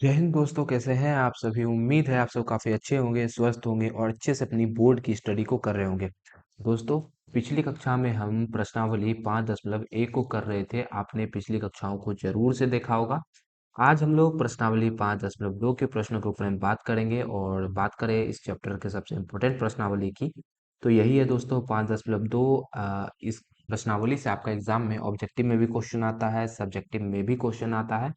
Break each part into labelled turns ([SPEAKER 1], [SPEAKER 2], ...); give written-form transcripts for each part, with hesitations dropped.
[SPEAKER 1] जय हिंद दोस्तों, कैसे हैं आप सभी। उम्मीद है आप सब काफ़ी अच्छे होंगे, स्वस्थ होंगे और अच्छे से अपनी बोर्ड की स्टडी को कर रहे होंगे। दोस्तों, पिछली कक्षा में हम प्रश्नावली 5.1 को कर रहे थे। आपने पिछली कक्षाओं को जरूर से देखा होगा। आज हम लोग प्रश्नावली 5.2 के प्रश्नों के ऊपर हम बात करेंगे और बात करें इस चैप्टर के सबसे इम्पोर्टेंट प्रश्नावली की। तो यही है दोस्तों 5.2। इस प्रश्नावली से आपका एग्जाम में ऑब्जेक्टिव में भी क्वेश्चन आता है, सब्जेक्टिव में भी क्वेश्चन आता है।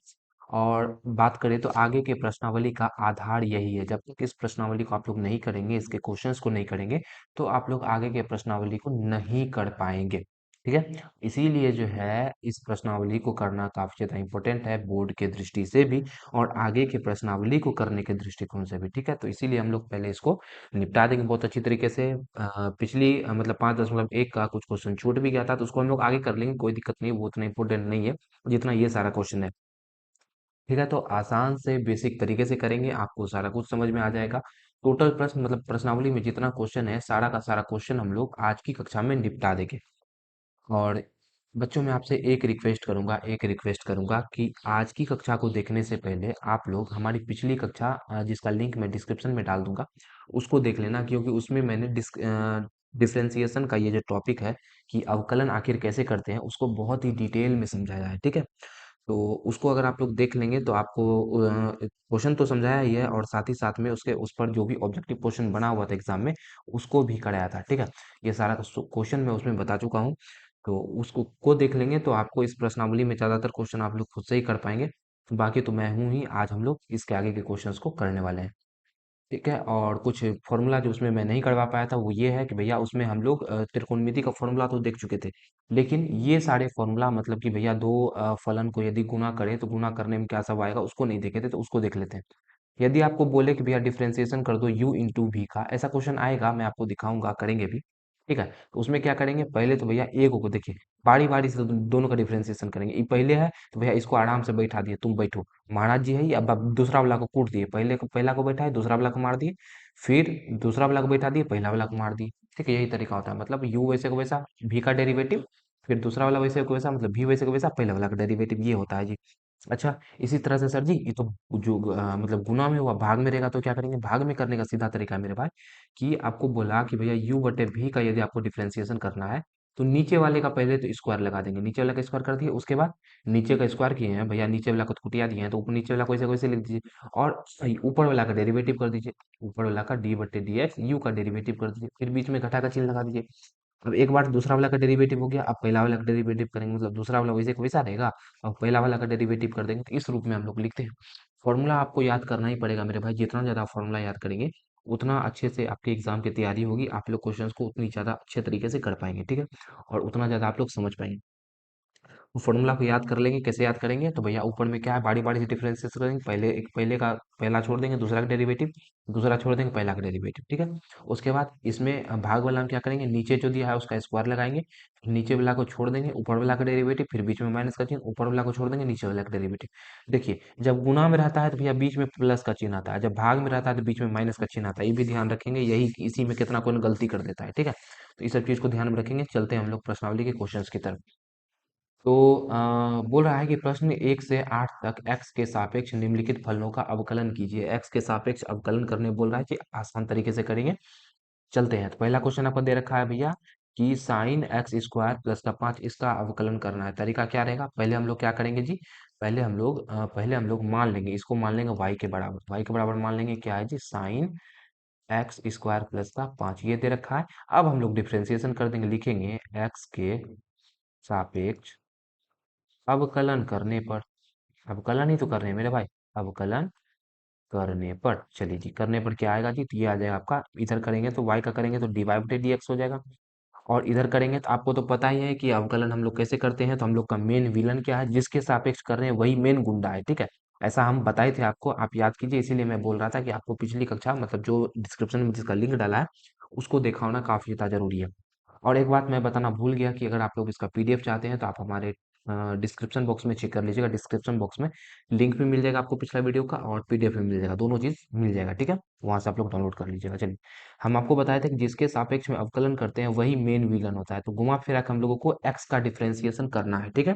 [SPEAKER 1] और बात करें तो आगे के प्रश्नावली का आधार यही है। जब तक इस प्रश्नावली को आप लोग नहीं करेंगे, इसके क्वेश्चंस को नहीं करेंगे, तो आप लोग आगे के प्रश्नावली को नहीं कर पाएंगे। ठीक है, इसीलिए जो है इस प्रश्नावली को करना काफी ज्यादा इंपॉर्टेंट है बोर्ड के दृष्टि से भी और आगे के प्रश्नावली को करने के दृष्टिकोण से भी। ठीक है, तो इसीलिए हम लोग पहले इसको निपटा देंगे बहुत अच्छी तरीके से। पिछली मतलब 5.1 का कुछ क्वेश्चन छूट भी गया था, तो उसको हम लोग आगे कर लेंगे, कोई दिक्कत नहीं, वो उतना इंपॉर्टेंट नहीं है जितना ये सारा क्वेश्चन है। ठीक है, तो आसान से बेसिक तरीके से करेंगे, आपको सारा कुछ समझ में आ जाएगा। टोटल प्रश्न मतलब प्रश्नावली में जितना क्वेश्चन है, सारा का सारा क्वेश्चन हम लोग आज की कक्षा में निपटा देंगे। और बच्चों, मैं आपसे एक रिक्वेस्ट करूंगा कि आज की कक्षा को देखने से पहले आप लोग हमारी पिछली कक्षा जिसका लिंक मैं डिस्क्रिप्शन में डाल दूंगा, उसको देख लेना, क्योंकि उसमें मैंने डिफरेंशिएशन का ये जो टॉपिक है कि अवकलन आखिर कैसे करते हैं, उसको बहुत ही डिटेल में समझाया है। ठीक है, तो उसको अगर आप लोग देख लेंगे तो आपको क्वेश्चन तो समझाया ही है और साथ ही साथ में उसके उस पर जो भी ऑब्जेक्टिव क्वेश्चन बना हुआ था एग्जाम में, उसको भी कराया था। ठीक है, ये सारा क्वेश्चन मैं उसमें बता चुका हूँ। तो उसको देख लेंगे तो आपको इस प्रश्नावली में ज़्यादातर क्वेश्चन आप लोग खुद से ही कर पाएंगे। बाकी तो मैं हूँ ही, आज हम लोग इसके आगे के क्वेश्चंस को करने वाले हैं। ठीक है, और कुछ फॉर्मूला जो उसमें मैं नहीं करवा पाया था वो ये है कि भैया उसमें हम लोग त्रिकोणमिति का फॉर्मूला तो देख चुके थे, लेकिन ये सारे फॉर्मूला मतलब कि भैया दो फलन को यदि गुना करें तो गुना करने में क्या सब आएगा उसको नहीं देखे थे, तो उसको देख लेते हैं। यदि आपको बोले कि भैया डिफरेंशिएशन कर दो u इंटू वी का, ऐसा क्वेश्चन आएगा, मैं आपको दिखाऊंगा, करेंगे भी। ठीक है, तो उसमें क्या करेंगे, पहले तो भैया एक को देखिए, बारी बारी से दोनों का डिफरेंशिएशन करेंगे। ये पहले है तो भैया इसको आराम से बैठा दिए, तुम बैठो, महाराज जी है ये। अब दूसरा वाला को कूट दिए, पहला को बैठा है, दूसरा वाला को मार दिए, फिर दूसरा वाला को बैठा दिए, पहला वाला को मार दिए। ठीक है, यही तरीका होता है, मतलब u वैसे को वैसा, v का डेरिवेटिव, फिर दूसरा वाला वैसे को वैसा, मतलब v वैसे को वैसा, पहला वाला का डेरिवेटिव, ये होता है जी। अच्छा, इसी तरह से सर जी ये तो जो मतलब गुना में हुआ, भाग में रहेगा तो क्या करेंगे, भाग में करने का सीधा तरीका है मेरे भाई कि आपको बोला कि भैया u बटे v का यदि आपको डिफरेंशिएशन करना है तो नीचे वाले का पहले तो स्क्वायर लगा देंगे, नीचे वाले का स्क्वायर कर दिए, उसके बाद नीचे का स्क्वायर किए हैं भैया, नीचे वाला को तो कुटिया दिए हैं, तो ऊपर नीचे वाला को ऐसे वैसे लिख दीजिए और ऊपर वाला का डेरिवेटिव कर दीजिए, ऊपर वाला का d बटे डी एक्स यू का डेरिवेटिव कर दीजिए, फिर बीच में घटा का चिन्ह लगा दीजिए। अब एक बार दूसरा वाला का डेरिवेटिव हो गया, अब पहला वाला का डेरिवेटिव करेंगे, मतलब दूसरा वाला वैसे का वैसा रहेगा, अब पहला वाला का डेरिवेटिव कर देंगे, तो इस रूप में हम लोग लिखते हैं। फॉर्मूला आपको याद करना ही पड़ेगा मेरे भाई, जितना ज्यादा फॉर्मूला याद करेंगे उतना अच्छे से आपके एग्जाम की तैयारी होगी, आप लोग क्वेश्चंस को उतनी ज्यादा अच्छे तरीके से कर पाएंगे। ठीक है, और उतना ज्यादा आप लोग समझ पाएंगे। वो फॉर्मूला को याद कर लेंगे, कैसे याद करेंगे, तो भैया ऊपर में क्या है, बारी बारी से डिफरेंशिएट करेंगे, पहले का पहला छोड़ देंगे, दूसरा का डेरिवेटिव, दूसरा छोड़ देंगे, पहला का डेरिवेटिव। ठीक है, उसके बाद इसमें भाग वाला हम क्या करेंगे, नीचे जो दिया है उसका स्क्वायर लगाएंगे, फिर नीचे वाला को छोड़ देंगे, ऊपर वाला का डेरिवेटिव, फिर बीच में माइनस का चिन्ह, ऊपर वाला को छोड़ देंगे, नीचे वाला का डेरिवेटिव। देखिए, जब गुणा में रहता है तो भैया बीच में प्लस का चिन्ह आता है, जब भाग में रहता है तो बीच में माइनस का चिन्ह आता है, ये भी ध्यान रखेंगे, यही इसी में कितना कोई गलती कर देता है। ठीक है, तो इस सब चीज को ध्यान में रखेंगे। चलते हैं हम लोग प्रश्नावली के क्वेश्चंस की तरफ। तो बोल रहा है कि प्रश्न 1 से 8 तक x के सापेक्ष निम्नलिखित फलनों का अवकलन कीजिए। x के सापेक्ष अवकलन करने बोल रहा है कि आसान तरीके से करेंगे। चलते हैं, तो पहला क्वेश्चन आपको दे रखा है भैया कि साइन एक्स स्क्वायर प्लस का 5 इसका अवकलन करना है। तरीका क्या रहेगा, पहले हम लोग क्या करेंगे जी, पहले हम लोग मान लेंगे, इसको मान लेंगे y के बराबर, y के बराबर मान लेंगे क्या है जी, साइन एक्स स्क्वायर प्लस का 5, ये दे रखा है। अब हम लोग डिफ्रेंसिएशन कर देंगे, लिखेंगे x के सापेक्ष अवकलन करने पर, अवकलन ही तो कर रहे हैं मेरे भाई, अवकलन करने पर, चलिए जी, करने पर क्या आएगा जी, तो ये आ जाएगा आपका, इधर करेंगे तो y का करेंगे तो डी वाई बटे डी एक्स हो जाएगा, और इधर करेंगे तो आपको तो पता ही है कि अवकलन हम लोग कैसे करते हैं, तो हम लोग का मेन विलन क्या है, जिसके सापेक्ष कर रहे हैं वही मेन गुंडा है। ठीक है, ऐसा हम बताए थे आपको, आप याद कीजिए, इसीलिए मैं बोल रहा था कि आपको पिछली कक्षा मतलब जो डिस्क्रिप्शन में जिसका लिंक डाला है उसको देखा होना काफी ज्यादा जरूरी है। और एक बात मैं बताना भूल गया कि अगर आप लोग इसका पीडीएफ चाहते हैं तो आप हमारे डिस्क्रिप्शन बॉक्स में चेक कर लीजिएगा, डिस्क्रिप्शन बॉक्स में लिंक भी मिल जाएगा आपको पिछला वीडियो का और पीडीएफ भी मिल जाएगा, दोनों चीज मिल जाएगा। ठीक है, वहां से आप लोग डाउनलोड कर लीजिएगा। चलिए, हम आपको बताए थे कि जिसके सापेक्ष में अवकलन करते हैं वही मेन विलन होता है, तो घुमा फिरा के हम लोगों को एक्स का डिफरेंशिएशन करना है। ठीक है,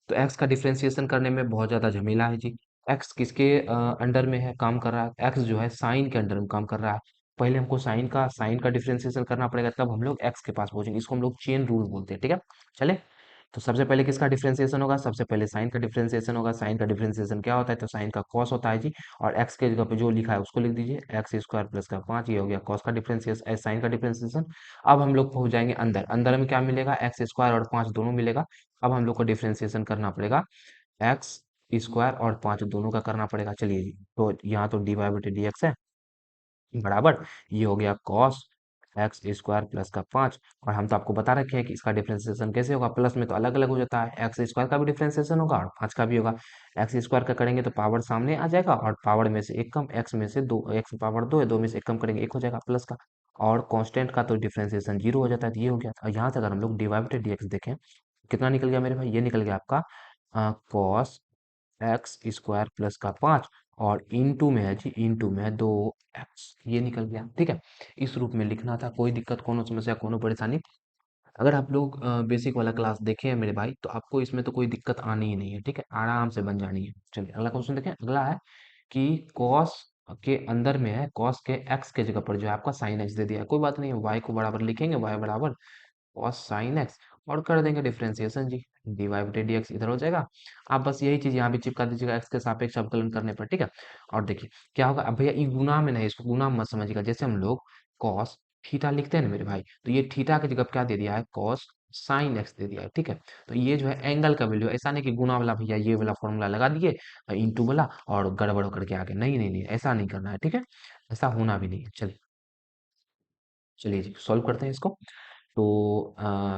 [SPEAKER 1] तो एक्स का डिफरेंशिएशन करने में बहुत ज्यादा झमेला है जी। एक्स किसके अंडर में है, काम कर रहा है, एक्स जो है साइन के अंडर में काम कर रहा है। पहले हमको साइन का डिफरेंशिएशन करना पड़ेगा, तब हम लोग एक्स के पास पहुंचेंगे। इसको हम लोग चेन रूल बोलते हैं, ठीक है। चले, तो सबसे पहले किसका डिफरेंशिएशन होगा, सबसे पहले साइन का डिफरेंशिएशन होगा। साइन का डिफरेंशिएशन क्या होता है, तो साइन का कॉस होता है जी। और एक्स के जगह पे जो लिखा है उसको लिख दीजिए, एक्स स्क्वायर प्लस का 5, ये हो गया कॉस का डिफरेंशिएशन, साइन का डिफरेंशिएशन। अब हम लोग पहुंच जाएंगे अंदर, अंदर में क्या मिलेगा, एक्स स्क्वायर और 5 दोनों मिलेगा। अब हम लोग को डिफरेंशिएशन करना पड़ेगा, एक्स स्क्वायर और 5 दोनों का करना पड़ेगा। चलिए जी, तो यहाँ तो डी वाई बटे डी एक्स है, बराबर ये हो गया कॉस एक्स स्क्वायर प्लस का 5। और हम तो आपको बता रखे हैं कि इसका डिफरेंशिएशन कैसे होगा, प्लस में तो अलग अलग हो जाता है, एक्स स्क्वायर का भी डिफरेंशिएशन होगा और 5 का भी होगा। एक्स स्क्वायर का करेंगे तो पावर सामने आ जाएगा और पावर में से एक कम, एक्स में से दो, एक्स पावर 2 है, 2 में से एक कम करेंगे, एक हो जाएगा प्लस का। और कांस्टेंट का तो डिफरेंशिएशन 0 हो जाता है, तो ये हो गया। और यहाँ से अगर हम लोग डी वाई बटे डी एक्स देखें, कितना निकल गया मेरे भाई, ये निकल गया आपका कॉस एक्स स्क्वायर प्लस का 5, और इनटू में है जी, इनटू में है 2x, ये निकल गया, ठीक है। इस रूप में लिखना था, कोई दिक्कत, कोनो समस्या, कोनो परेशानी। अगर आप लोग बेसिक वाला क्लास देखे हैं मेरे भाई, तो आपको इसमें तो कोई दिक्कत आनी ही नहीं है, ठीक है, आराम से बन जानी है। चलिए अगला क्वेश्चन देखें। अगला है कि कॉस के अंदर में है, कॉस के एक्स के जगह पर जो है आपका साइन एक्स दे दिया है। कोई बात नहीं है, वाई को बराबर लिखेंगे, वाई बराबर कॉस साइन एक्स, और कर देंगे डिफरेंशिएशन जी, डी वाई बटे डी एक्स इधर हो जाएगा। आप बस यही चीज यहाँ भी चिपका दीजिएगा एक्स के सापेक्ष अवकलन करने पर, ठीक है। और देखिए क्या होगा, अब भैया ये गुना में नहीं, इसको गुना मत समझिएगा। जैसे हम लोग कॉस थीटा लिखते हैं ना मेरे भाई, तो ये थीटा की जगह क्या दे दिया है, कॉस साइन एक्स दे दिया है, ठीक है। तो ये जो है एंगल का वैल्यू, ऐसा नहीं कि गुना वाला भैया ये वाला फॉर्मूला लगा दिए इंटू वाला और गड़बड़ करके आ गए, नहीं नहीं नहीं, ऐसा नहीं करना है, ठीक है। ऐसा होना भी नहीं है। चलिए, चलिए जी सॉल्व करते हैं इसको। तो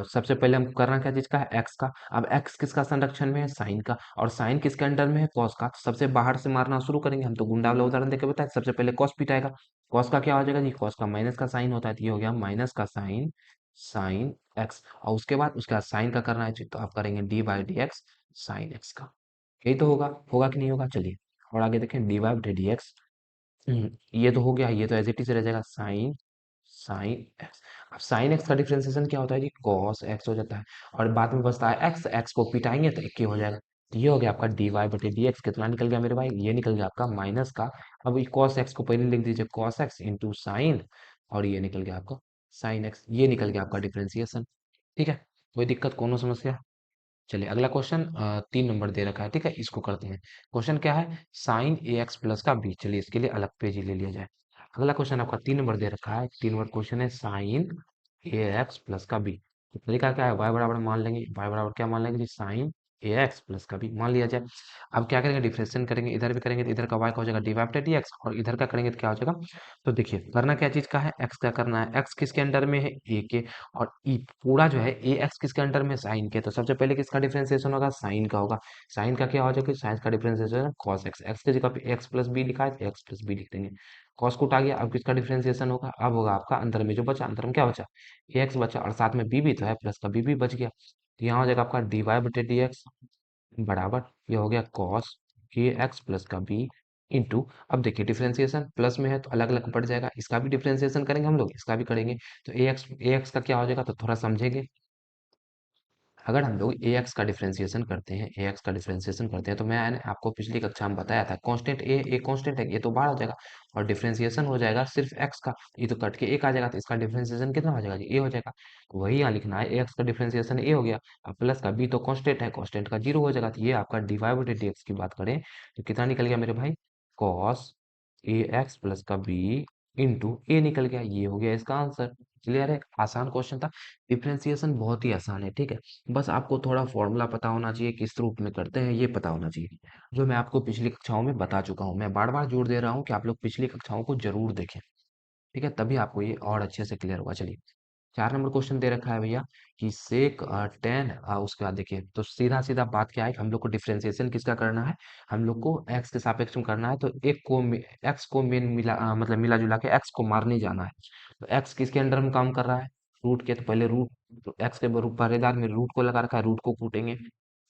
[SPEAKER 1] सबसे पहले हमको करना क्या चीज का है, एक्स का। अब एक्स किसका संरक्षण में है, साइन का, और साइन किसके अंडर में है, कॉस का। तो सबसे बाहर से मारना शुरू करेंगे, हम तो गुंडा वाला उदाहरण देके बताए। सबसे पहले कॉस पिटाएगा, कॉस का क्या हो जाएगा जी, कॉस का माइनस का साइन होता है, तो ये हो गया माइनस का साइन, साइन एक्स। और उसके बाद साइन का करना है जी, तो आप करेंगे D by D x sine x का। यही तो होगा, होगा कि नहीं होगा, चलिए। और आगे देखें, डी बाई डी एक्स, ये तो हो गया, ये तो एज इट इज रह जाएगा, साइन साइन एक्स। अब साइन एक्स का डिफरेंशिएशन क्या होता है जी, कॉस एक्स हो जाता है। और बाद में बचता है एक्स, एक्स को पिटाएंगे तो एक ही हो जाएगा। तो ये हो गया आपका डी वाई बटे डी एक्स, कितना निकल गया मेरे भाई, ये निकल गया आपका माइनस का। अब ये कॉस एक्स को पहले लिख दीजिए, कॉस एक्स इंटू साइन, और ये निकल गया आपका साइन एक्स, ये निकल गया आपका डिफरेंशिएशन, ठीक है। कोई दिक्कत, कोनो समस्या। चलिए अगला क्वेश्चन 3 नंबर दे रखा है, ठीक है, इसको करते हैं। क्वेश्चन क्या है, साइन ए एक्स प्लस का बी। चलिए इसके लिए अलग पेज ही ले लिया जाए। अगला क्वेश्चन आपका 3 नंबर दे रखा है, 3 नंबर क्वेश्चन है साइन ए एक्स प्लस का बी। तो तरीका क्या है, वाई बराबर मान लेंगे, वाई बराबर क्या मान लेंगे जी, साइन ए एक्स प्लस का बी मान लिया जाए। अब क्या करेंगे, डिफरेंशिएशन करेंगे, इधर भी करेंगे तो इधर का वाई का हो जाएगा डी वाई बटे डी एक्स, और इधर का करेंगे तो क्या हो जाएगा। तो देखिए करना क्या चीज का है, एक्स का करना है, एक्स किसके अंडर में है, ए के, और ई पूरा जो है ए एक्स किसके अंडर में, साइन के। तो सबसे पहले किसका डिफरेंशिएशन होगा, साइन का होगा। साइन का क्या हो जाएगा, साइन का डिफरेंशिएशन कॉस एक्स, एक्स की जगह पे एक्स प्लस बी लिखा है तो एक्स प्लस बी लिख देंगे। कॉस को उठा गया, अब किसका डिफरेंशिएशन होगा, अब होगा आपका अंदर में जो बचा, अंदर में क्या बचा, ए एक्स बचा, और साथ में बी भी तो है, प्लस का बी भी बच गया। तो यहाँ हो जाएगा आपका डी वाई बटे डी एक्स बराबर, ये हो गया कॉस के एक्स प्लस का बी इंटू। अब देखिए डिफरेंशिएशन प्लस में है तो अलग अलग पड़ जाएगा, इसका भी डिफरेंशिएशन करेंगे हम लोग, इसका भी करेंगे। तो ए एक्स का क्या हो जाएगा, तो थोड़ा समझेंगे। अगर हम लोग ए एक्स का डिफरेंशिएशन करते हैं, ए एक्स का डिफरेंशिएशन करते हैं, तो मैंने आपको पिछली कक्षा में बताया था, कांस्टेंट ए कांस्टेंट है, ये तो बाहर हो जाएगा, और डिफरेंशिएशन हो जाएगा सिर्फ एक्स का, ये तो कट के एक आ जाएगा, तो इसका डिफरेंशिएशन कितना हो जाएगा जी, ए हो जाएगा। तो वही यहाँ लिखना है, ए एक्स का डिफरेंशिएशन ए हो गया, अब प्लस का बी तो कांस्टेंट है, कांस्टेंट का 0 हो जाएगा। तो ये आपका डी वाई बटे डी एक्स की बात करें तो कितना निकल गया मेरे भाई, कॉस ए एक्स प्लस का बी इंटू ए निकल गया, ये हो गया इसका आंसर। क्लियर है, आसान क्वेश्चन था। डिफरेंशिएशन बहुत ही आसान है, ठीक है। बस आपको थोड़ा फॉर्मूला पता होना चाहिए, किस रूप में करते हैं ये पता होना चाहिए, जो मैं आपको पिछली कक्षाओं में बता चुका हूँ। मैं बार बार जोर दे रहा हूँ कि आप लोग पिछली कक्षाओं को जरूर देखें, ठीक है, तभी आपको ये और अच्छे से क्लियर होगा। चलिए 4 नंबर क्वेश्चन दे रखा है भैया कि सेक टेन, उसके बाद देखिए, तो सीधा सीधा बात क्या है कि हम लोग को डिफरेंशिएशन किसका करना है, हम लोग को एक्स के सापेक्ष में करना है। तो एक को एक्स को मेन मिला मतलब मिला जुला के एक्स को मारने जाना है। तो एक्स किसके अंडर में काम कर रहा है, रूट के, तो पहले रूट, तो एक्स के पहरेदार में रूट को लगा रखा है, रूट को कूटेंगे।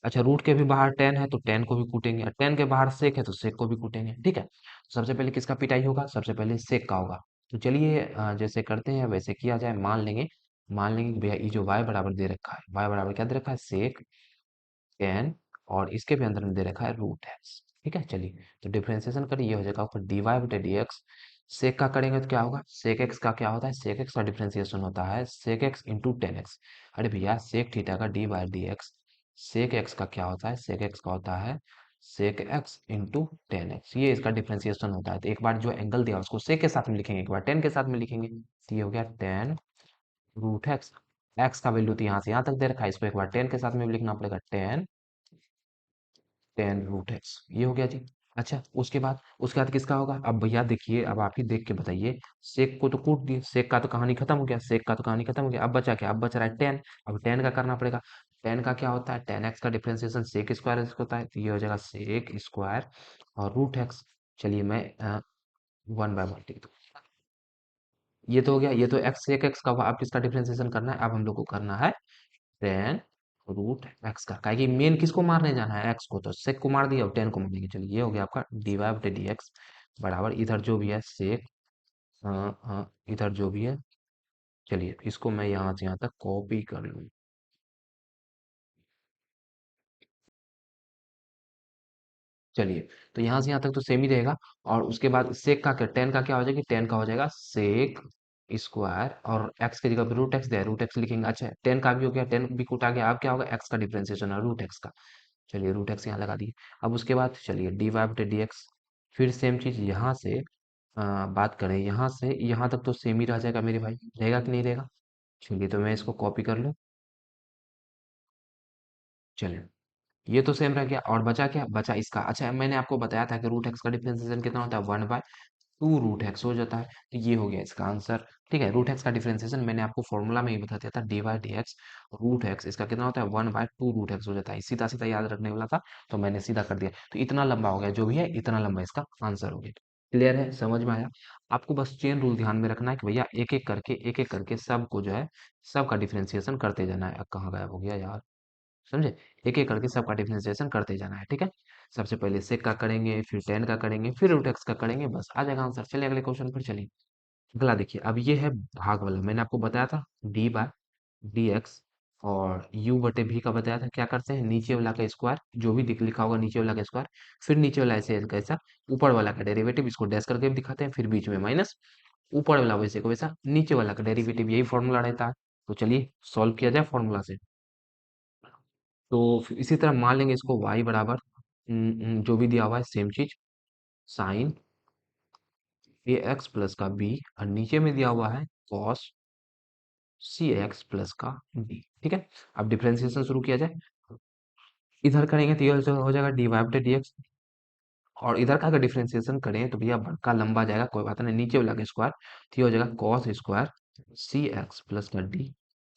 [SPEAKER 1] अच्छा, रूट के भी बाहर टेन है तो टेन को भी कूटेंगे, और टेन के बाहर सेक है तो सेक को भी कूटेंगे, ठीक है। सबसे पहले किसका पिटाई होगा, सबसे पहले सेक का होगा। तो चलिए जैसे करते हैं वैसे किया जाए, मान लेंगे कि भैया ये जो y बराबर दे रखा है, y बराबर क्या दे रखा है, सेक टेन, और इसके भी अंदर में दे रखा है रूट एक्स। ठीक है, चलिए तो डिफरेंशिएशन करिए, ये हो जाएगा आपका dy बटे dx। सेक का करेंगे तो क्या होगा, सेक एक्स का क्या होता है, सेक एक्स का डिफरेंशिएशन होता है sec X into tan X. अरे भैया सेक थीटा का D by D X, sec X का क्या होता है, सेक एक्स का होता है sec X into tan X, ये इसका डिफरेंशिएशन होता है। तो एक बार जो एंगल दिया उसको सेक के साथ में लिखेंगे, एक बार टेन के साथ में लिखेंगे, तो ये हो गया टेन रूट एक्स। एक्स का वैल्यू तो यहाँ से यहाँ तक दे रखा है, इसको एक बार टेन के साथ में भी लिखना पड़ेगा, टेन टेन रूट एक्स, ये हो गया जी। अच्छा उसके बाद किसका होगा, अब भैया देखिए, अब आप ही देख के बताइए। सेक को तो कूट दिए, सेक का तो कहानी खत्म हो गया, सेक का तो कहानी खत्म हो गया, अब बचा क्या, अब बच रहा है टेन। अब टेन का करना पड़ेगा। टेन का क्या होता है, टेन एक्स का डिफरेंशिएशन सेक स्क्वायर एक्स होता है, तो ये हो जाएगा सेक स्क्वायर और रूट एक्स। चलिए मैं वन बाय वन लिख दूँ। ये तो हो गया, ये तो एक्स सेक एक्स का हुआ। अब किसका डिफरेंशिएशन करना है, अब हम लोग को करना है टेन रूट एक्स का, काहे कि मेन किसको मारने जाना है, एक्स को, तो सेक को मार दिया और टेन को मारेंगे। चलिए ये हो गया आपका डी वाई बटे डी एक्स बराबर, इधर जो भी है सेक, इधर जो भी है, चलिए इसको मैं यहाँ से यहाँ तक कॉपी कर लूँ। चलिए तो यहाँ से यहाँ तक तो सेम ही रहेगा। और उसके बाद सेक का क्या, टेन का क्या हो जाएगा, टेन का हो जाएगा सेक स्क्वायर, और एक्स की जगह पे रूट एक्स दे, रूट एक्स लिखेंगे। अच्छा टेन का भी हो गया, टेन भी कूटा गया, अब क्या होगा, एक्स का डिफरेंशिएशन है रूट एक्स का। चलिए रूट एक्स यहाँ लगा दिए। अब उसके बाद चलिए डी वाई बटे डी एक्स, फिर सेम चीज यहाँ से बात करें, यहाँ से यहाँ तक तो सेम ही रह जाएगा मेरे भाई, रहेगा कि नहीं रहेगा। चलिए तो मैं इसको कॉपी कर लूँ। चलिए ये तो सेम रह गया, और बचा क्या, बचा इसका। अच्छा मैंने आपको बताया था कि रूट एक्स का डिफरेंशिएशन कितना होता है, one by two root X हो जाता है, तो ये हो गया इसका आंसर। ठीक है, रूट एक्स का डिफरेंशिएशन मैंने आपको फॉर्मूला में ही बता दिया था, D by D X root X, इसका कितना होता है, one by two root X हो जाता है। सीधा सीधा याद रखने वाला था तो मैंने सीधा कर दिया, तो इतना लंबा हो गया, जो भी है इतना लंबा इसका आंसर हो गया। क्लियर है, समझ में आया। आपको बस चेन रूल ध्यान में रखना है कि भैया एक एक करके सबको जो है, सबका डिफरेंशिएशन करते जाना है। अब कहाँ गायब हो गया यार, समझे, एक एक करके सबका डिफरेंशिएशन करते जाना है। ठीक है, सबसे पहले सेक का करेंगे, फिर टेन का करेंगे, फिर रूट एक्स का करेंगे, बस आ जाएगा आंसर। चलिए अगले क्वेश्चन पर चलिए। अगला देखिए, अब ये है भाग वाला, मैंने आपको बताया था डी बाय डी एक्स और यू बटे भी का बताया था। क्या करते हैं, नीचे वाला का स्क्वायर, जो भी लिखा होगा नीचे वाला का स्क्वायर, फिर नीचे वाला ऐसे कैसा, ऊपर वाला का डेरिवेटिव, इसको डैश करके भी दिखाते हैं, फिर बीच में माइनस, ऊपर वाला वैसे को वैसा, नीचे वाला का डेरिवेटिव, यही फॉर्मूला रहता है। तो चलिए सॉल्व किया जाए फॉर्मूला से। तो फिर इसी तरह मान लेंगे इसको y बराबर जो भी दिया हुआ है सेम चीज, साइन ए एक्स प्लस का b, और नीचे में दिया हुआ है कॉस सी एक्स प्लस का d। ठीक है, अब डिफरेंशिएशन शुरू किया जाए। इधर करेंगे तो ये हो जाएगा डी वाई बटे डी एक्स, और इधर का अगर डिफरेंशिएशन करें तो भैया बड़का लंबा जाएगा, कोई बात नहीं, नीचे वाला का स्क्वायर, तो ये हो जाएगा कॉस स्क्वायर सी एक्स प्लस का डी,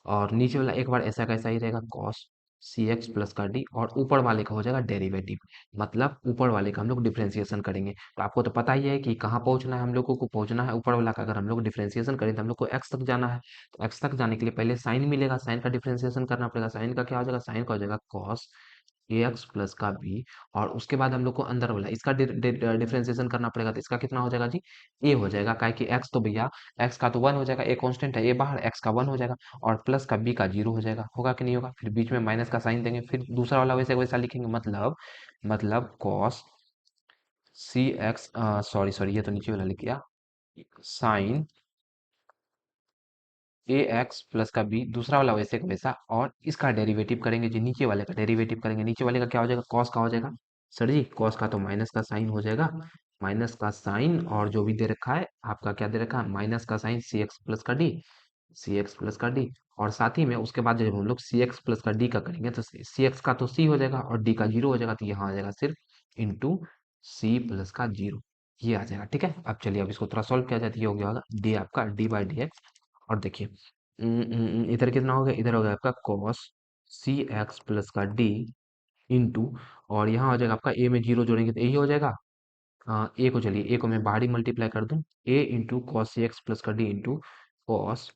[SPEAKER 1] और नीचे वाला एक बार ऐसा कैसा ही रहेगा कॉस सी एक्स प्लस का डी, और ऊपर वाले का हो जाएगा डेरिवेटिव, मतलब ऊपर वाले का हम लोग डिफरेंशिएशन करेंगे। तो आपको तो पता ही है कि कहाँ पहुंचना है, हम लोगों को पहुंचना है ऊपर वाला का, अगर हम लोग डिफरेंशिएशन करें तो हम लोग को एक्स तक जाना है। तो एक्स तक जाने के लिए पहले साइन मिलेगा, साइन का डिफरेंशिएशन करना पड़ेगा। साइन का क्या हो जाएगा, साइन का हो जाएगा कॉस ए एक्स प्लस का बी, और उसके बाद हम लोग को अंदर वाला इसका डिफरेंशिएशन करना पड़ेगा, तो इसका कितना हो जाएगा जी, ए हो जाएगा, काहे कि एक्स तो भैया, एक्स का तो वन हो जाएगा, ए कांस्टेंट है, ए बाहर, एक्स का वन हो जाएगा, और प्लस का बी का जीरो हो जाएगा, होगा कि नहीं होगा। फिर बीच में माइनस का साइन देंगे, फिर दूसरा वाला वैसे वैसा लिखेंगे, मतलब कॉस सी एक्स, सॉरी सॉरी, ये तो नीचे वाला लिख गया, साइन ए एक्स प्लस का बी, दूसरा वाला वैसे का वैसा, और इसका डेरिवेटिव करेंगे जी, नीचे वाले का डेरिवेटिव करेंगे। नीचे वाले का क्या हो जाएगा, कॉस का हो जाएगा। सर जी कॉस का तो माइनस का साइन हो जाएगा, माइनस का साइन, और जो भी दे रखा है आपका, क्या दे रखा है, माइनस का साइन सी एक्स प्लस का डी, सी एक्स प्लस का डी, और साथ ही में उसके बाद जब हम लोग सी एक्स प्लस का डी का करेंगे तो सी एक्स का तो सी हो जाएगा और डी का जीरो हो जाएगा, तो यहाँ आ जाएगा सिर्फ इंटू सी प्लस का जीरो, ये आ जाएगा। ठीक है, अब चलिए अब इसको थोड़ा सॉल्व किया जाए, तो ये हो गया होगा डी आपका डी बाई डी एक्स, और देखिए इधर कितना हो गया, इधर हो गया आपका कॉस सी एक्स प्लस का डी इंटू, और यहाँ हो जाएगा आपका ए में जीरो जोड़ेंगे तो यही हो जाएगा। ए को चलिए, ए को मैं बाहर ही मल्टीप्लाई कर दूं, ए इंटू कॉस सी एक्स प्लस का D into cos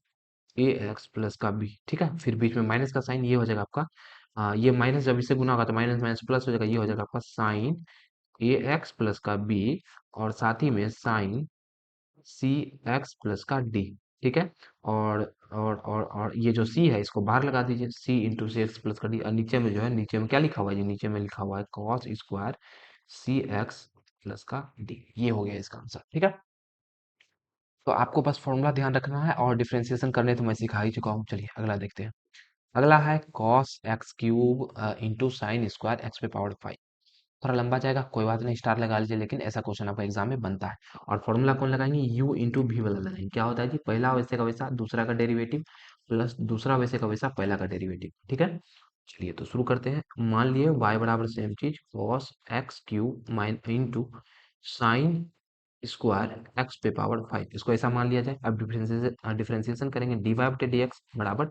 [SPEAKER 1] A x plus का बी। ठीक है, फिर बीच में माइनस का साइन, ये हो जाएगा आपका, ये माइनस जब इससे गुना होगा तो माइनस माइनस प्लस हो जाएगा, ये हो जाएगा आपका साइन ए एक्स प्लस का बी, और साथ ही में साइन सी एक्स प्लस का डी। ठीक है, और और ये जो सी है इसको बाहर लगा दीजिए, सी इंटू सी एक्स प्लस का डी, और नीचे में जो है, नीचे में क्या लिखा हुआ है जी, नीचे में लिखा हुआ है कॉस स्क्वायर सी एक्स प्लस का डी, ये हो गया इसका आंसर। ठीक है, तो आपको बस फॉर्मूला ध्यान रखना है और डिफरेंशिएशन करने तो मैं सिखा ही चुका हूँ। चलिए अगला देखते हैं। अगला है cos x cube into sine square X पे पावर 5। थोड़ा लंबा जाएगा, कोई बात नहीं, स्टार लगा लीजिए, लेकिन ऐसा क्वेश्चन आपका एग्जाम में बनता है। और फॉर्मूला कौन लगाएंगे, यू इंटू वी वाला लगाएंगे। क्या होता है कि पहला वैसे का वैसा दूसरा का डेरिवेटिव प्लस दूसरा वैसे का वैसा पहला का डेरिवेटिव। ठीक है, चलिए तो शुरू करते हैं। मान लिए y बराबर सेम चीज cos x cube mine into sine square X पे पावर 5, इसको ऐसा मान लिया जाए। अब डिफरेंशिएशन करेंगे, डी वाई बटे डी एक्स बराबर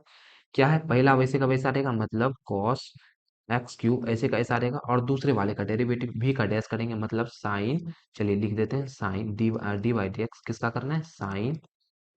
[SPEAKER 1] क्या है, पहला वैसे का वैसा रहेगा, मतलब कॉस एक्स क्यूब ऐसे का ऐसा रहेगा, और दूसरे वाले का डेरिवेटिव भी का डैश करेंगे, मतलब साइन, चलिए लिख देते हैं sine D Y D X किसका करना है, साइन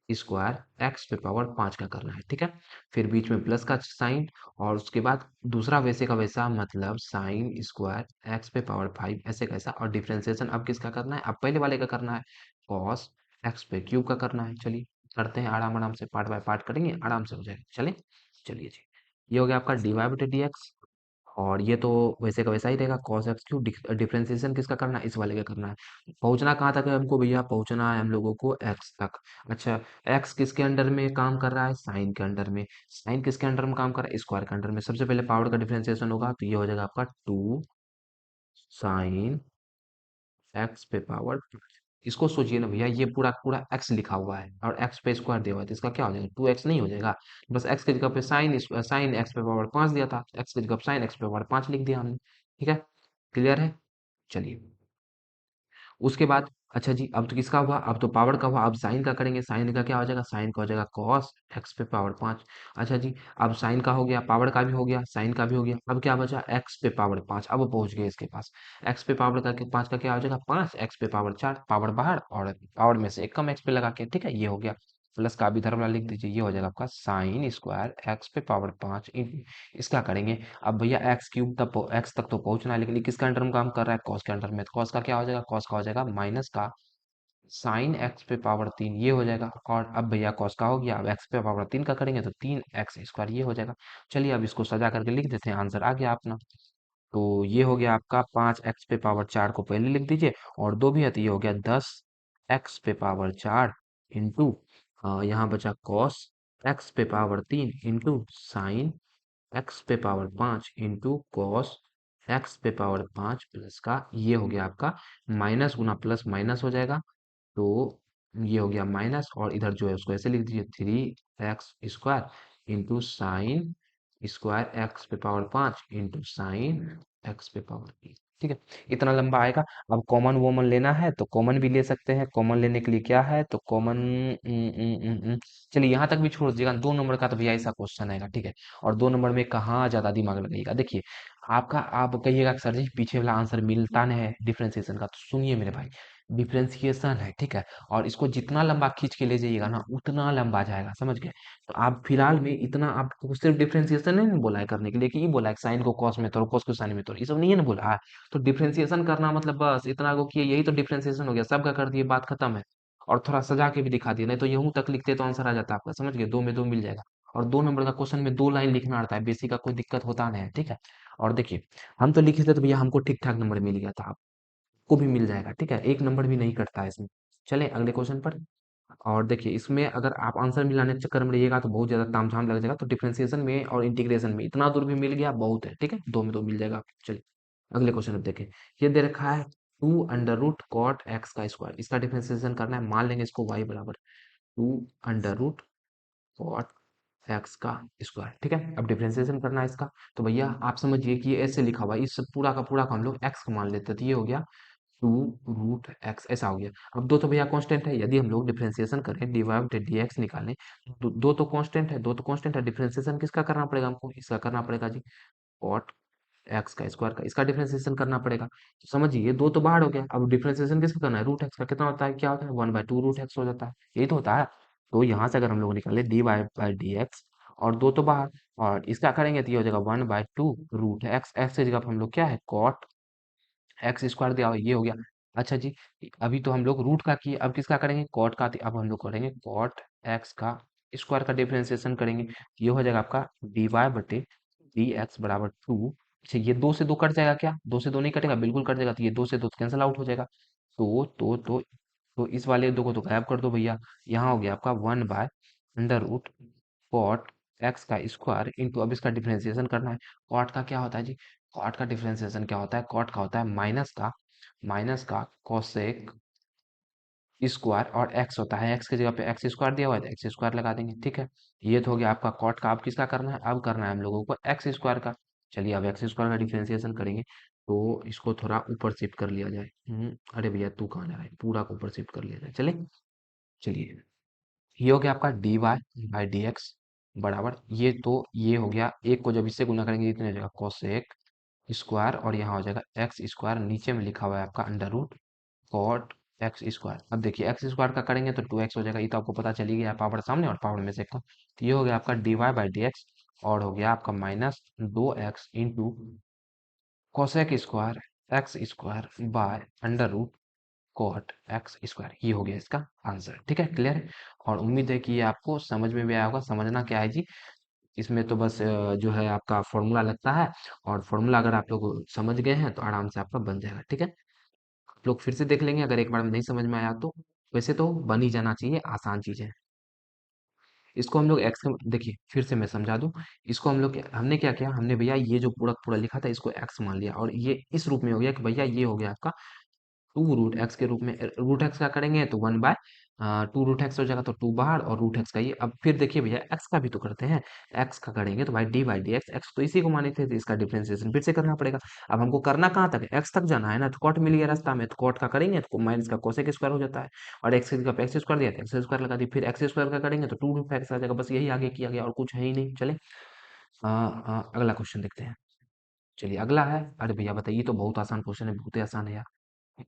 [SPEAKER 1] स्क्वायर एक्स पे पावर 5 का करना है। ठीक है, फिर बीच में प्लस का साइन, और उसके बाद दूसरा वैसे का वैसा, मतलब साइन स्क्वायर एक्स पे पावर 5 ऐसे कैसा, और डिफरेंशिएशन अब किसका करना है, अब पहले वाले का करना है, कॉस एक्स पे क्यूब का करना है। चलिए करते हैं आराम आराम से, पार्ट बाय पार्ट करेंगे, आराम से हो जाएगा। चलिए चलिए जी, ये हो गया आपका डी वाई बटे डी एक्स, और ये तो वैसे का वैसा ही रहेगा, cos एक्स क्यूब। डिफरेंशिएशन किसका करना है, इस वाले का करना है। पहुंचना कहाँ तक है हमको भैया, पहुंचना है हम लोगों को x तक। अच्छा, x किसके अंडर में काम कर रहा है, साइन के अंडर में। साइन किसके अंडर में काम कर रहा है, स्क्वायर के अंडर में। सबसे पहले पावर का डिफरेंशिएशन होगा, तो ये हो जाएगा आपका 2 साइन एक्स पे पावर। इसको सोचिए ना भैया, ये पूरा पूरा x लिखा हुआ है और x पे स्क्वायर दिया हुआ है, तो इसका क्या हो जाएगा, 2x नहीं हो जाएगा। बस x की जगह पे साइन एक्स पे पावर 5 दिया था, x की जगह साइन एक्स पे पावर 5 लिख दिया हमने। ठीक है, क्लियर है। चलिए उसके बाद, अच्छा जी, अब तो किसका हुआ, अब तो पावर का हुआ, अब साइन का करेंगे। साइन का क्या हो जाएगा, साइन का हो जाएगा कॉस एक्स पे पावर 5। अच्छा जी, अब साइन का हो गया, पावर का भी हो गया, साइन का भी हो गया, अब क्या बचा, एक्स पे पावर 5। अब पहुंच गए इसके पास, एक्स पे पावर का 5 का क्या हो जाएगा, 5 एक्स पे पावर 4, पावर बाहर और पावर में से एक कम एक्स पे लगा के। ठीक है, ये हो गया। प्लस का भी धर्मला लिख दीजिए, ये हो जाएगा आपका साइन स्क्वायर एक्स पे पावर 5। इसका करेंगे, अब भैया एक्स क्यूब तक एक्स तक तो पहुंचना है, लेकिन ये किसका अंडर में काम कर रहा है, कॉस के अंडर में। तो कॉस का क्या हो जाएगा, कॉस का हो जाएगा माइनस का साइन एक्स पे पावर 3, ये हो जाएगा। और अब भैया कॉस का हो गया, अब एक्स पे पावर 3 का करेंगे तो 3 एक्स स्क्वायर, ये हो जाएगा। चलिए अब इसको सजा करके लिख देते हैं, आंसर आ गया अपना। तो ये हो गया आपका 5 एक्स पे पावर 4 को पहले लिख दीजिए, और दो भी है तो ये हो गया 10 एक्स पे पावर 4 इंटू, यहाँ बचा कॉस एक्स पे पावर 3 इंटू साइन एक्स पे पावर 5 इंटू कॉस एक्स पे पावर 5 प्लस का, ये हो गया आपका माइनस गुना प्लस माइनस हो जाएगा। तो ये हो गया माइनस, और इधर जो है उसको ऐसे लिख दीजिए, 3 x square into sine square X पे पावर 5 इंटू साइन एक्स पे पावर 3। ठीक है, इतना लंबा आएगा। अब कॉमन वोमन लेना है तो कॉमन भी ले सकते हैं। कॉमन लेने के लिए क्या है, तो कॉमन, चलिए यहाँ तक भी छोड़ दीजिएगा। 2 नंबर का तो भैया ऐसा क्वेश्चन आएगा, ठीक है। और 2 नंबर में कहाँ ज्यादा दिमाग लगाइएगा, देखिए आपका, आप कहिएगा कि सर जी पीछे वाला आंसर मिलता नहीं है डिफरेंशिएशन का, तो सुनिए मेरे भाई, डिफरेंशिएशन है, ठीक है। और इसको जितना लंबा खींच के ले जाइएगा ना, उतना लंबा जाएगा, समझ गए। तो आप फिलहाल में इतना, आपको सिर्फ डिफरेंशिएशन नहीं ना बोला है करने के लिए, कि ये बोला है साइन को कॉस में तोड़ो, कॉस को साइन में तोड़ो, ये सब नहीं है ना बोला है। तो डिफरेंशिएशन करना मतलब बस इतना को किए, यही तो डिफरेंशिएशन हो गया, सबका कर दिए, बात खत्म है। और थोड़ा सजा के भी दिखा दिया, नहीं तो यूं तक लिखते तो आंसर आ जाता आपका, समझ गए, 2 में 2 मिल जाएगा। और 2 नंबर का क्वेश्चन में 2 लाइन लिखना आता है, बेसिक का कोई दिक्कत होता नहीं है, ठीक है। और देखिए, हम तो लिखे थे तो भैया हमको ठीक ठाक नंबर मिल गया था, को भी मिल जाएगा, ठीक है, 1 नंबर भी नहीं कटता है इसमें। चले अगले क्वेश्चन पर। और देखिए इसमें अगर आप आंसर मिलाने के चक्कर में रहिएगा तो बहुत ज्यादा तामझाम लग जाएगा, तो डिफरेंशिएशन में और इंटीग्रेशन में इतना दूर भी मिल गया बहुत है, ठीक है, 2 में 2 मिल जाएगा आपको। चलिए अगले क्वेश्चन अब देखें। ये दे रखा है 2 अंडर रूट कॉट एक्स का स्क्वायर, इसका डिफरेंशिएशन करना है। मान लेंगे इसको y बराबर 2 अंडर रूट कॉट एक्स का स्क्वायर, ठीक है। अब डिफरेंशिएशन करना है इसका, तो भैया आप समझिए कि ये ऐसे लिखा हुआ है, इस पूरा का पूरा को हम लोग एक्स का मान लेते हैं, तो ये हो गया 2 रूट एक्स, ऐसा हो गया। अब दो तो भैया कांस्टेंट है, यदि हम लोग डिफरेंशिएशन करें, D Y by D X निकालें, तो दो तो कांस्टेंट है, दो तो कांस्टेंट है, डिफरेंशिएशन किसका करना पड़ेगा हमको, इसका करना पड़ेगा जी, कॉट एक्स का स्क्वायर का, इसका डिफरेंशिएशन करना पड़ेगा। तो समझिए ये दो तो बाहर हो गया, अब डिफरेंशिएशन किसका करना है, रूट एक्स का। कितना होता है, क्या होता है, 1/2 रूट एक्स हो जाता है, यही तो होता है। तो यहाँ से अगर हम लोग निकाले D Y by D X, और दो तो बाहर, और इसका करेंगे तो ये हो जाएगा 1/2 रूट एक्स। एक्स की जगह पे हम लोग क्या है, कॉट एक्स स्क्वायर दिया हुआ है, ये हो गया। अच्छा जी, अभी तो हम लोग रूट का किए, अब किसका करेंगे, कॉट का। अब हम लोग करेंगे कॉट एक्स का स्क्वायर का डिफरेंशिएशन करेंगे, ये हो जाएगा आपका डी वाई बटे डी एक्स बराबर 2 अच्छा, ये दो से दो कट जाएगा क्या? दो से दो नहीं कटेगा, बिल्कुल कट जाएगा। तो ये दो से दो कैंसिल आउट हो जाएगा। तो इस वाले दो को तो गायब कर दो भैया। यहाँ हो गया आपका 1/√, कॉट एक्स का स्क्वायर इंटू, अब इसका डिफरेंशिएशन करना है। कॉट का क्या होता है जी? कॉट का डिफरेंशिएशन क्या होता है? कॉट का होता है माइनस का कोसेक स्क्वायर, और एक्स होता है, एक्स की जगह पे एक्स स्क्वायर दिया हुआ है तो एक्स स्क्वायर लगा देंगे, ठीक है। ये तो हो गया आपका कॉट का। अब किसका करना है? अब करना है हम लोगों को एक्स स्क्वायर का। चलिए अब एक्स स्क्वायर का डिफरेंशिएशन करेंगे। तो इसको थोड़ा ऊपर शिफ्ट कर लिया जाए। अरे भैया तू कहाँ जा रहा है? पूरा को ऊपर शिफ्ट कर लिया जाए, चले। चलिए, ये हो गया आपका dy/dx बराबर, ये हो गया, एक को जब इससे गुना करेंगे इतने हो जाएगा कोसेक स्क्वायर, और यहाँ हो जाएगा एक्स स्क्वायर, नीचे में लिखा हुआ है आपका under root cot X square. अब देखिए एक्स स्क्वायर का करेंगे तो 2x हो जाएगा, ये तो आपको पता चली गया, पावर सामने और पावर में से कम। तो ये हो गया आपका dy/dx, और हो गया आपका -2x cosec square X square by under root cot X square. ये हो गया इसका आंसर, ठीक है, क्लियर है। और उम्मीद है कि ये आपको समझ में भी आया होगा। समझना क्या है जी, इसमें तो बस जो है आपका फॉर्मूला लगता है, और फॉर्मूला अगर आप लोग समझ गए हैं तो आराम से आपका बन जाएगा, ठीक है। आप लोग फिर से देख लेंगे अगर एक बार में नहीं समझ में आया तो। वैसे तो बन ही जाना चाहिए, आसान चीज है। इसको हम लोग एक्स, देखिए फिर से मैं समझा दूं। इसको हम लोग हमने क्या किया, हमने भैया ये जो पूरा पूरा लिखा था इसको एक्स मान लिया, और ये इस रूप में हो गया कि भैया ये हो गया आपका 2√x के रूप में। रूट एक्स का करेंगे तो 1/2√x हो जाएगा, तो 2 बाहर और रूट एक्स का ये। अब फिर देखिए भैया एक्स का भी तो करते हैं। एक्स का करेंगे तो भाई dy/dx, एक्स तो इसी को माने थे, तो इसका डिफरेंशिएशन फिर से करना पड़ेगा। अब हमको करना कहाँ तक है? एक्स तक जाना है ना, तो कॉट मिल गया रास्ता में, तो कॉट का करेंगे तो माइनस का कोसेक स्क्वायर हो जाता है, और एक्स की जगह एक्स स्क्वायर दिया था एक्स स्क्वायर लगा दी, फिर एक्स स्क्वायर का करेंगे तो 2√x आ जाएगा। बस यही आगे किया गया और कुछ है ही नहीं, चले। अगला क्वेश्चन देखते हैं। चलिए अगला है, अरे भैया बताइए, ये तो बहुत आसान क्वेश्चन है, बहुत ही आसान है यार।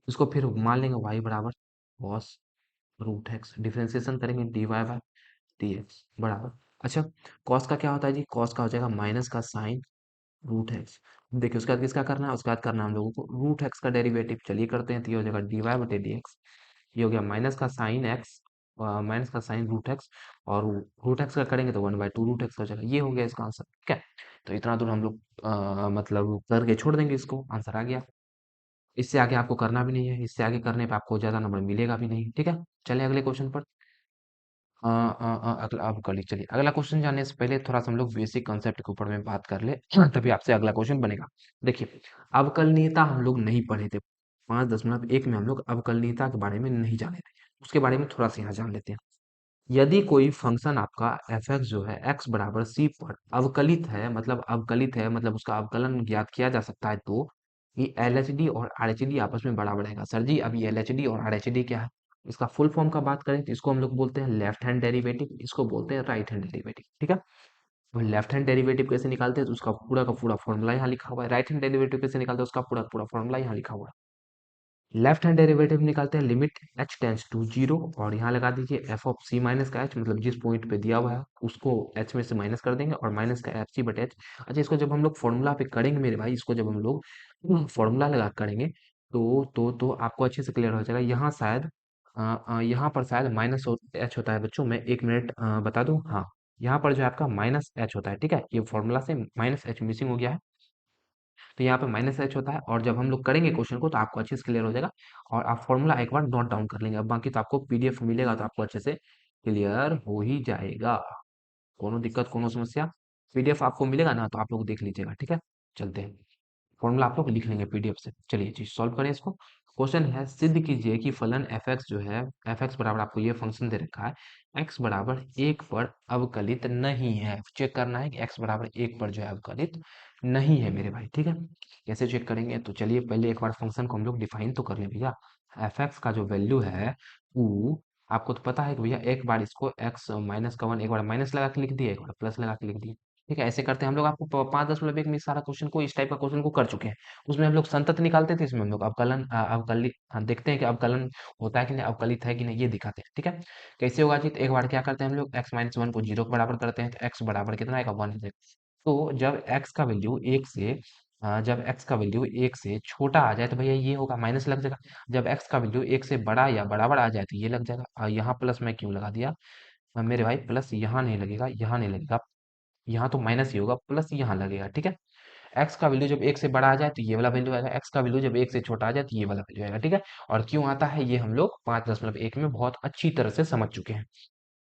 [SPEAKER 1] इसको फिर मान लेंगे y बराबर cos√x, डिफरेंशिएशन करेंगे dy/dx बराबर। अच्छा, cos का क्या होता है जी? cos का हो जाएगा माइनस का sin√x। देखिए उसके बाद किसका करना है? उसके बाद करना है हम लोगों को रूट एक्स का डेरिवेटिव। चलिए करते हैं, तो ये हो जाएगा dy/dx। ये हो गया माइनस का sin√x, और रूट एक्स का करेंगे तो 1/2√x हो जाएगा। ये हो गया इसका आंसर, ठीक है। तो इतना दूर हम लोग मतलब करके छोड़ देंगे, इसको आंसर आ गया। इससे आगे आपको करना भी नहीं है, इससे आगे करने पे आपको ज़्यादा नंबर मिलेगा भी नहीं, ठीक है। चलिए अगले क्वेश्चन पर। अगला अब कर लीजिए। चलिए अगला क्वेश्चन जानने से पहले थोड़ा सा हम लोग बेसिक कंसेप्ट के ऊपर में बात कर ले, तभी आपसे अगला क्वेश्चन बनेगा। देखिए, अवकलनीयता हम लोग नहीं पढ़े थे, 5.1 में हम लोग अवकलनीयता के बारे में नहीं जाने थे, उसके बारे में थोड़ा सा यहाँ जान लेते हैं। यदि कोई फंक्शन आपका एफ एक्स जो है एक्स बराबर सी पर अवकलित है मतलब उसका अवकलन ज्ञात किया जा सकता है, तो ये एल एच डी और आर एच डी आपस में बराबर रहेगा। सर जी अभी एल एच डी और आर एच डी क्या है? इसका फुल फॉर्म का बात करें तो इसको हम लोग बोलते हैं लेफ्ट हैंड डेरिवेटिव, इसको बोलते हैं राइट हैंड डेरिवेटिव, ठीक है। तो लेफ्ट हैंड डेरिवेटिव कैसे निकालते हैं? तो उसका पूरा का पूरा फॉर्मूला यहाँ लिखा हुआ है। राइट हैंड डेरिवेटिव कैसे निकालते हैं? उसका पूरा पूरा फॉर्मूला यहाँ लिखा हुआ है। लेफ्ट हैंड डेरिवेटिव निकालते हैं, limit h tends to zero, और यहाँ लगा दीजिए एफ ऑफ सी माइनस का एच, मतलब जिस पॉइंट पे दिया हुआ है उसको h में से माइनस कर देंगे, और माइनस का एफ सी बट एच। अच्छा, इसको जब हम लोग फॉर्मूला पे करेंगे मेरे भाई, इसको जब हम लोग फॉर्मूला लगा के करेंगे तो आपको अच्छे से क्लियर हो जाएगा। यहाँ शायद यहाँ पर शायद -एच होता है बच्चों, मैं 1 मिनट बता दूं। हाँ, यहाँ पर जो है आपका -एच होता है, ठीक है। ये फॉर्मूला से -एच मिसिंग हो गया है, तो यहाँ पे -h होता है, और जब हम लोग करेंगे क्वेश्चन को तो आपको अच्छे से क्लियर हो जाएगा, और आप फॉर्मूला एक बार नोट डाउन कर लेंगे। अब बाकी तो आपको पीडीएफ मिलेगा तो आपको अच्छे से क्लियर हो ही जाएगा। कोनो दिक्कत, कोनो समस्या? पीडीएफ आपको मिलेगा ना, तो आप लोग देख लीजिएगा, ठीक है। चलते हैं, फॉर्मूला आप लोग लिख लेंगे पीडीएफ से। चलिए जी सॉल्व करें इसको। क्वेश्चन है, सिद्ध कीजिए कि फलन एफ एक्स जो है, एफ एक्स बराबर आपको ये फंक्शन दे रखा है, एक्स बराबर 1 पर अवकलित नहीं है। चेक करना है कि एक्स बराबर 1 पर जो है अवकलित नहीं है मेरे भाई, ठीक है। कैसे चेक करेंगे? तो चलिए पहले एक बार फंक्शन को हम लोग डिफाइन तो कर लें भैया। एफ एक्स का जो वैल्यू है वो, आपको तो पता है कि भैया एक बार इसको x-1 एक बार माइनस लगा के लिख दिए, एक बार प्लस लगा के लिख दिए, ठीक है। ऐसे करते हैं हम लोग, आपको 5.1 में सारा क्वेश्चन को, इस टाइप का क्वेश्चन को कर चुके हैं। उसमें हम लोग संतत निकालते थे, इसमें हम लोग अवकलित, हाँ, देखते हैं कि अवकलन होता है कि नहीं, अवकलित है कि नहीं, ये दिखाते हैं, ठीक है। कैसे होगा जी? तो एक बार क्या करते हैं हम लोग, x-1 को 0 के बराबर करते हैं, तो x बराबर कितना आएगा? 1 है। तो जब x का वैल्यू 1 से छोटा आ जाए तो भैया ये होगा, माइनस लग जाएगा। जब x का वैल्यू 1 से बड़ा या बराबर आ जाए तो ये लग जाएगा। यहाँ प्लस मैं क्यों लगा दिया? मेरे भाई प्लस यहाँ नहीं लगेगा, यहाँ नहीं लगेगा, यहाँ तो माइनस ही होगा, प्लस यहाँ लगेगा, ठीक है। एक्स का वैल्यू जब एक से बड़ा आ जाए तो ये वाला वैल्यू आएगा, एक्स का वैल्यू जब एक से छोटा आ जाए तो ये वाला वैल्यू आएगा, ठीक है। और क्यों आता है ये हम लोग 5.1 में बहुत अच्छी तरह से समझ चुके हैं।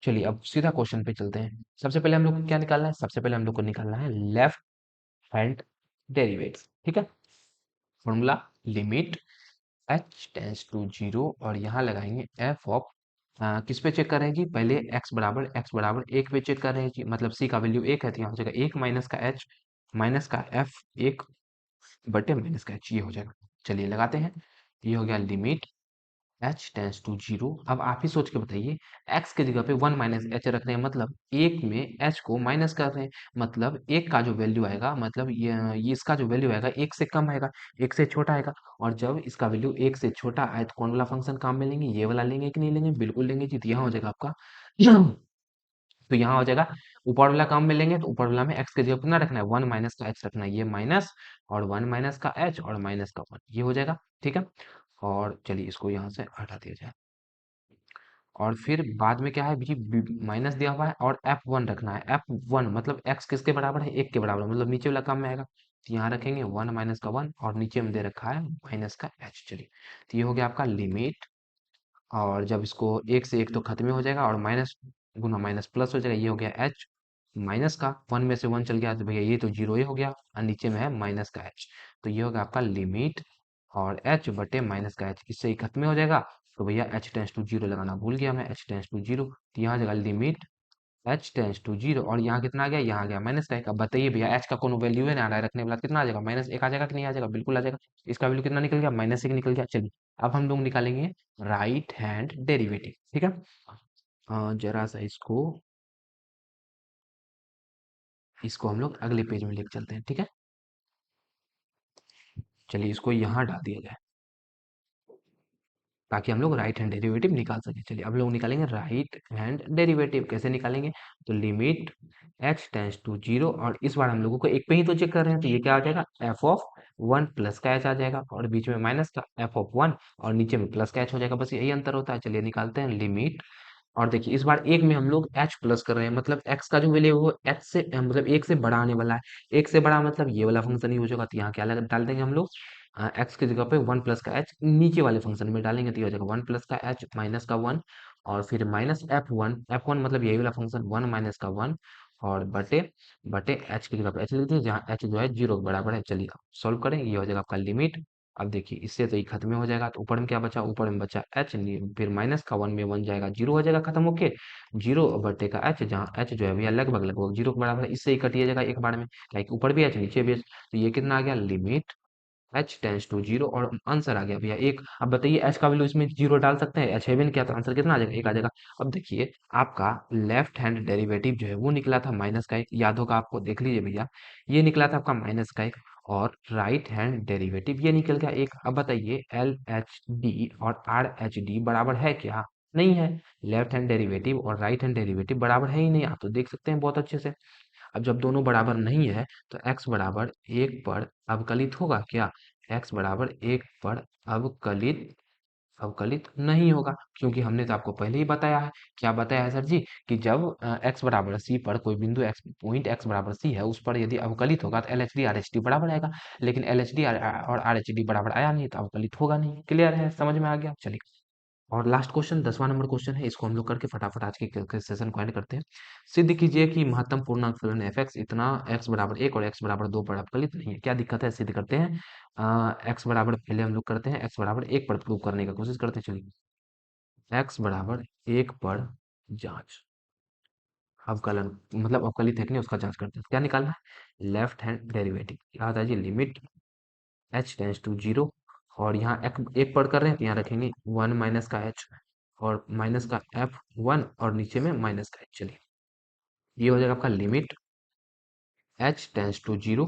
[SPEAKER 1] चलिए अब सीधा क्वेश्चन पे चलते हैं। सबसे पहले हम लोग को क्या निकालना है, सबसे पहले हम लोग को निकालना है लेफ्ट हैंड डेरिवेटिव, ठीक है। Formula limit H tends to zero, और यहाँ लगाएंगे एफ ऑफ, किस पे चेक कर रहे हैं जी, पहले एक्स बराबर एक पे चेक कर रहे हैं जी, मतलब सी का वैल्यू एक है तो यहाँ हो जाएगा एक माइनस का एच माइनस का एफ एक बटे माइनस का एच, ये हो जाएगा। चलिए लगाते हैं, ये हो गया limit H tends to zero. अब आप ही सोच के बताइए, एक्स की जगह पे वन माइनस एच रख रहे हैं, मतलब एक में एच को माइनस कर रहे हैं, मतलब एक का जो वैल्यू आएगा, मतलब ये इसका जो वैल्यू आएगा एक से कम आएगा, एक से छोटा आएगा। और जब इसका वैल्यू एक से छोटा आए तो कौन वाला फंक्शन काम में लेंगे, ये वाला लेंगे कि नहीं लेंगे, बिल्कुल लेंगे जी। तो यहाँ हो जाएगा आपका तो यहाँ हो जाएगा ऊपर वाला काम में लेंगे, तो ऊपर वाला में एक्स के जगह कितना रखना है, वन माइनस का एच रखना है, ये माइनस और वन माइनस का एच और माइनस का वन, ये हो जाएगा, ठीक है। और चलिए इसको यहाँ से हटा दिया जाए। और फिर बाद में क्या है जी, माइनस दिया हुआ है और एफ वन रखना है, एफ वन मतलब एक्स किसके बराबर है, एक के बराबर, मतलब नीचे वाला काम में आएगा। तो यहाँ रखेंगे वन माइनस का वन और नीचे में दे रखा है माइनस का एच। चलिए तो ये हो गया आपका लिमिट, और जब इसको एक से एक तो खत्म ही हो जाएगा और माइनस गुना माइनस प्लस हो जाएगा, ये हो गया एच माइनस का, वन में से वन चल गया तो भैया ये तो जीरो ही हो गया, और नीचे में है माइनस का एच। तो ये होगा आपका लिमिट और एच बटे माइनस का एच, इससे ही खत्म ही हो जाएगा। तो भैया एच टेंस टू जीरो लगाना भूल गया मैं, एच टेंस टू जीरो, तो यहाँ जगह limit H tends to zero, और यहाँ कितना आ गया, यहाँ आ गया माइनस का एक। अब बताइए भैया एच का कोनो वैल्यू है ना, आ रहा है रखने वाला, कितना आ जाएगा, माइनस एक आ जाएगा कि नहीं आ जाएगा, बिल्कुल आ जाएगा। इसका वैल्यू कितना निकल गया, माइनस एक निकल गया। चलिए अब हम लोग निकालेंगे राइट हैंड डेरिवेटिव, ठीक है। जरा सा इसको हम लोग अगले पेज में लेके चलते हैं, ठीक है। चलिए इसको यहाँ डाल दिया जाए ताकि हम लोग राइट हैंड डेरिवेटिव निकाल सकें। चलिए अब लोग निकालेंगे राइट हैंड डेरिवेटिव, कैसे निकालेंगे, तो limit H tends to zero, और इस बार हम लोगों को एक पे ही तो चेक कर रहे हैं, तो ये क्या आ जाएगा, एफ ऑफ वन प्लस का एच आ जाएगा, और बीच में माइनस का एफ ऑफ वन और नीचे में प्लस का एच हो जाएगा, बस यही अंतर होता है। चलिए निकालते हैं लिमिट, और देखिए इस बार एक में हम लोग एच प्लस कर रहे हैं, मतलब एक्स का जो वैल्यू है वो एच से मतलब एक से बड़ा आने वाला है, एक से बड़ा मतलब ये वाला फंक्शन ही हो जाएगा। तो यहाँ क्या डाल देंगे हम लोग, एक्स की जगह पे वन प्लस का एच नीचे वाले फंक्शन में डालेंगे, तो ये हो जाएगा वन प्लस का एच माइनस का वन, और फिर माइनस एफ वन मतलब यही वाला फंक्शन वन माइनस का वन, और बटे बटे एच की जगह पे एच लिख दीजिए, जहाँ एच जो है जीरो के बराबर है। चलिए सॉल्व करें, ये हो जाएगा आपका लिमिट। अब देखिए इससे तो ये खत्म हो जाएगा, तो ऊपर में क्या बचा, ऊपर में बचा एच, फिर माइनस का वन में वन जाएगा, जीरो हो जाएगा खत्म होके, जीरो बटे का एच, जहाँ एच जो है भैया लगभग लगभग जीरो के बराबर है, इससे ही कटिए जाएगा एक बार में, लाइक ऊपर भी एच नीचे भी एच। तो ये कितना आ गया, limit H tends to zero, और आंसर आ गया भैया एक। अब बताइए एच का वैल्यू इसमें जीरो डाल सकते हैं, एच है भी नहीं क्या, तो आंसर कितना आ जाएगा, एक आ जाएगा। अब देखिए आपका लेफ्ट हैंड डेरिवेटिव जो है वो निकला था माइनस का एक, याद होगा आपको, देख लीजिए भैया, ये निकला था आपका माइनस का एक, और राइट हैंड डेरिवेटिव ये निकल गया एक। अब बताइए एल एच डी और आर एच डी बराबर है क्या, नहीं है। लेफ्ट हैंड डेरिवेटिव और राइट हैंड डेरिवेटिव बराबर है ही नहीं, आप तो देख सकते हैं बहुत अच्छे से। अब जब दोनों बराबर नहीं है तो x बराबर एक पर अवकलित होगा क्या, x बराबर एक पर अवकलित अवकलित नहीं होगा, क्योंकि हमने तो आपको पहले ही बताया है। क्या बताया है सर जी, कि जब x बराबर c पर कोई बिंदु x पॉइंट x बराबर c है, उस पर यदि अवकलित होगा तो L H D R H D बराबर आएगा, लेकिन एल एच डी और आर एच डी बराबर आया नहीं तो अवकलित होगा नहीं। क्लियर है, समझ में आ गया। चलिए और लास्ट क्वेश्चन 10वां नंबर क्वेश्चन है, इसको हम लोग करके फटाफट आज के सेशन को एंड करते हैं। सिद्ध कीजिए कि महत्तम पूर्णांक फलन एफ एक्स इतना एक्स बराबर एक और एक्स बराबर दो पर अवकलित नहीं है। क्या दिक्कत है, सिद्ध करते हैं। एक्स बराबर पहले हम लोग करते हैं, एक्स बराबर एक पर प्रूव करने का कोशिश करते हैं। चलिए एक्स बराबर एक पर जांच, अवकलन मतलब अवकलित है कि नहीं उसका जांच करते हैं। क्या निकालना है, लेफ्ट हैंड डेरिवेटिव, याद है जी, limit H tends to zero, और यहाँ एक पढ़ कर रहे हैं तो यहाँ रखेंगे वन माइनस का एच और माइनस का एफ वन और नीचे में माइनस का एच। चलिए ये हो जाएगा आपका limit H tends to zero,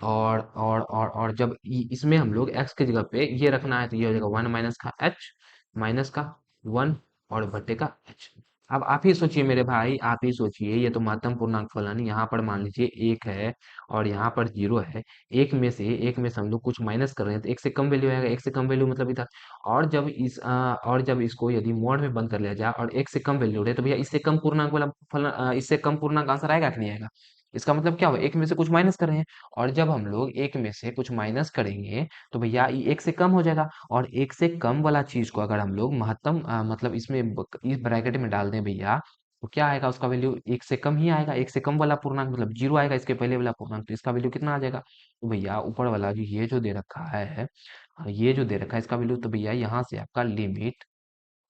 [SPEAKER 1] और जब इसमें हम लोग एक्स की जगह पे ये रखना है तो ये हो जाएगा वन माइनस का वन और बटे का एच। अब आप ही सोचिए मेरे भाई, आप ही सोचिए, ये तो महत्तम पूर्णांक फलन, यहाँ पर मान लीजिए एक है और यहाँ पर जीरो है, एक में से हम लोग कुछ माइनस कर रहे हैं तो एक से कम वैल्यू आएगा, एक से कम वैल्यू मतलब इधर। और जब इसको यदि मोड में बंद कर लिया जाए और एक से कम वैल्यू रहे तो भैया इससे कम पूर्णांक वाला फलन, इससे कम पूर्णांक आंसर आएगा कि नहीं आएगा। इसका मतलब क्या हुआ, एक में से कुछ माइनस कर रहे हैं। और जब हम लोग एक में से कुछ माइनस करेंगे तो भैया ये एक से कम हो जाएगा। और एक से कम वाला चीज को अगर हम लोग महत्तम मतलब इसमें इस ब्रैकेट में डाल दें भैया, तो क्या आएगा, उसका वैल्यू एक से कम ही आएगा। एक से कम वाला पूर्णांक मतलब जीरो आएगा, इसके पहले वाला पूर्णांक, तो इसका वैल्यू कितना आ जाएगा। तो भैया ऊपर वाला जो ये जो दे रखा है, ये जो दे रखा है इसका वैल्यू, तो भैया यहाँ से आपका limit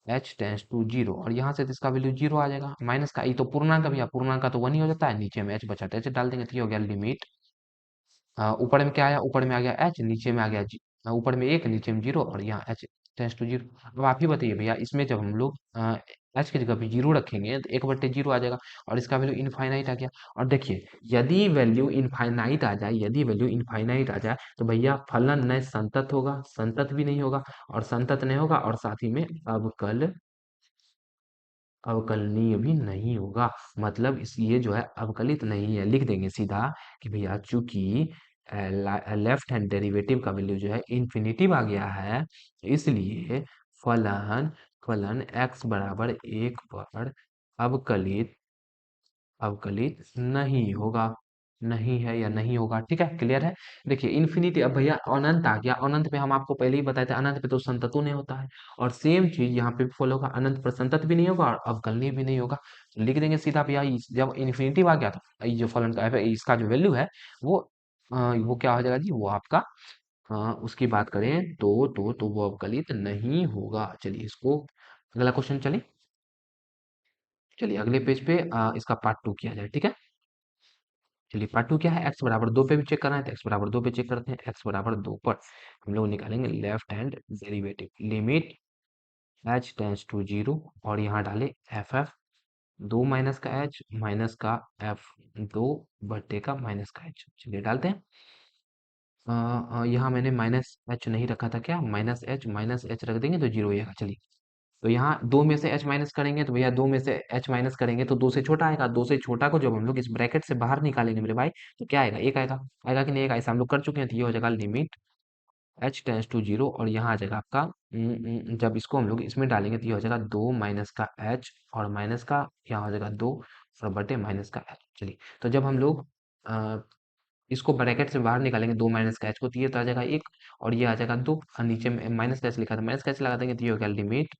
[SPEAKER 1] H tends to zero, और यहाँ से तो इसका वैल्यू जीरो आ जाएगा। माइनस का ये तो पूर्णांक का भैया, पूर्णांक का तो वन ही हो जाता है, नीचे में एच बचा एच डाल देंगे, तो ये हो गया लिमिट। ऊपर में क्या आया, ऊपर में आ गया एच, नीचे में आ गया जी, ऊपर में एक, नीचे में जीरो, और यहाँ एच टेंस टू जीरो। अब आप ही बताइए भैया, इसमें जब हम लोग एच की जगह पे जीरो रखेंगे तो एक बट्टे जीरो आ जाएगा, और इसका वैल्यू इनफाइनाइट आ गया। और देखिए, यदि वैल्यू इनफाइनाइट आ जाए, यदि वैल्यू इनफाइनाइट आ जाए, तो भैया फलन न संतत होगा, संतत भी नहीं होगा, और संतत नहीं होगा, और साथ ही में अवकलनीय भी नहीं होगा। मतलब इस ये जो है अवकलित नहीं है, लिख देंगे सीधा कि भैया चूंकि लेफ्ट हैंड डेरिवेटिव का वैल्यू जो है इन्फिनिटिव आ गया है, इसलिए फलन फलन x बराबर एक पर अवकलित अवकलित नहीं होगा। नहीं है या नहीं होगा, ठीक है, क्लियर है। देखिए इन्फिनिटी, अब भैया अनंत आ गया, अनंत पे हम आपको पहले ही बताए थे, अनंत पे तो संततु नहीं होता है। और सेम चीज यहाँ पे भी फॉलो होगा, अनंत पर संतत भी नहीं होगा और अवकलनीय भी नहीं होगा। तो लिख देंगे सीधा भैया, जब इन्फिनिटी आ गया तो ये जो फलन का इसका जो वैल्यू है वो वो क्या हो जाएगा जी, वो आपका उसकी बात करें तो वो अवकलित नहीं होगा। चलिए इसको अगला क्वेश्चन, चलिए अगले पेज पे इसका पार्ट टू किया जाए, ठीक है। चलिए पार्ट टू क्या है, एक्स बराबर दो पे भी चेक करना है, तो एक्स बराबर दो पे चेक करते हैं। एक्स बराबर दो पर हम लोग निकालेंगे left hand derivative, limit H tends to zero, और यहाँ डाले एफ एफ दो माइनस का एच माइनस का एफ, दो बट्टे का माइनस का एच। चलिए डालते हैं। यहाँ मैंने माइनस एच नहीं रखा था, क्या माइनस एच रख देंगे तो जीरो आएगा। चलिए, तो यहाँ दो में से एच माइनस करेंगे तो भैया दो में से एच माइनस करेंगे तो दो से छोटा आएगा, दो से छोटा को जब हम लोग इस ब्रैकेट से बाहर निकालेंगे मेरे भाई, तो क्या आएगा, एक आएगा। आएगा कि नहीं आएगा, ऐसा हम लोग कर चुके हैं, तो ये हो जाएगा limit H tends to zero, और यहाँ आ जाएगा आपका जब इसको हम लोग इसमें डालेंगे तो ये हो जाएगा दो माइनस का एच, और माइनस का यहाँ हो जाएगा दो, और बटे माइनस का एच। चलिए, तो जब हम लोग अ, इसको ब्रैकेट से बाहर निकालेंगे दो माइनस का एच को, तो ये तो आ जाएगा एक, और ये आ जाएगा दो, और नीचे में माइनस का एच लिखा था, माइनस का एच लगा देंगे तो ये हो गया लिमिट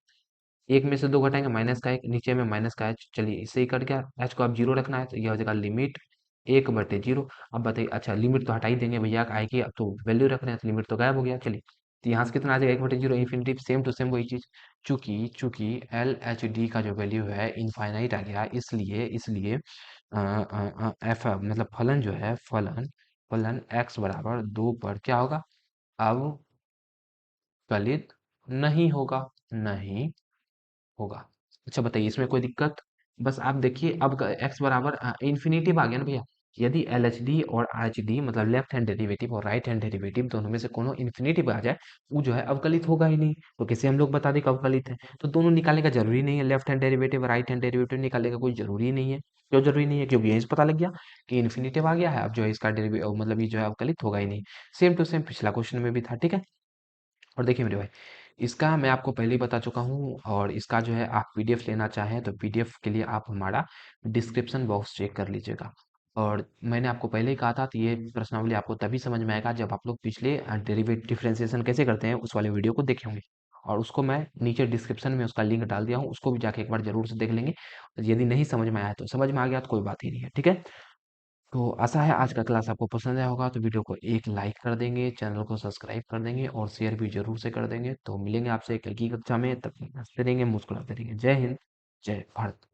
[SPEAKER 1] एक में से दो घटाएंगे माइनस का एक, नीचे में माइनस का एच। चलिए इससे ही कट गया, एच को आप जीरो रखना है तो यह हो जाएगा लिमिट एक बटे जीरो। अब बताइए, अच्छा लिमिट तो हटा ही देंगे भैया, आएगी अब तो वैल्यू रख रहे हैं तो लिमिट तो गायब हो गया। चलिए, तो यहाँ से कितना आ जाएगा, एक बटे zero infinity, same to same वही चीज। चूंकि चूंकि एल एच डी का जो वैल्यू है इनफाइनाइट आ गया, इसलिए इसलिए एफ मतलब फलन जो है, फलन फलन एक्स बराबर दो पर क्या होगा, अब कलित नहीं होगा, नहीं होगा। अच्छा बताइए, इसमें कोई दिक्कत। बस आप देखिए, अब एक्स बराबर इन्फिनिटिव आ गया ना भैया। यदि एल एच डी और आर डी मतलब लेफ्ट हैंड डेरिवेटिव और राइट हैंड डेरिवेटिव दोनों में से कोनो इन्फिनिटिव आ जाए, वो जो है अवकलित होगा ही नहीं। तो कैसे हम लोग बता दें कि अवकलित है, तो दोनों निकालने का जरूरी नहीं है, लेफ्ट हैंड डेरिवेटिव और राइट हैंड डेरिवेटिव निकालने का कोई जरूरी नहीं है। क्यों जरूरी नहीं है, क्योंकि यहीं से पता लग गया कि इन्फिनिटिव आ गया है, अब जो है इसका डेरिवेटिव मतलब ये जो है अवकलित होगा ही नहीं। सेम टू सेम पिछला क्वेश्चन में भी था, ठीक है। और देखिए मेरे भाई, इसका मैं आपको पहले ही बता चुका हूँ, और इसका जो है आप पीडीएफ लेना चाहें तो पीडीएफ के लिए आप हमारा डिस्क्रिप्शन बॉक्स चेक कर लीजिएगा। और मैंने आपको पहले ही कहा था कि ये प्रश्नावली आपको तभी समझ में आएगा जब आप लोग पिछले डेरिवेटिव डिफरेंशिएशन कैसे करते हैं उस वाले वीडियो को देखे होंगे। और उसको मैं नीचे डिस्क्रिप्शन में उसका लिंक डाल दिया हूँ, उसको भी जाके एक बार जरूर से देख लेंगे। यदि नहीं समझ में आया तो समझ में आ गया तो कोई बात ही नहीं है, ठीक है। तो आशा है आज का क्लास आपको पसंद आया होगा, तो वीडियो को एक लाइक कर देंगे, चैनल को सब्सक्राइब कर देंगे, और शेयर भी जरूर से कर देंगे। तो मिलेंगे आपसे कल की कक्षा में, तब तक हंसते रहेंगे, मुस्कुराते रहेंगे। जय हिंद, जय भारत।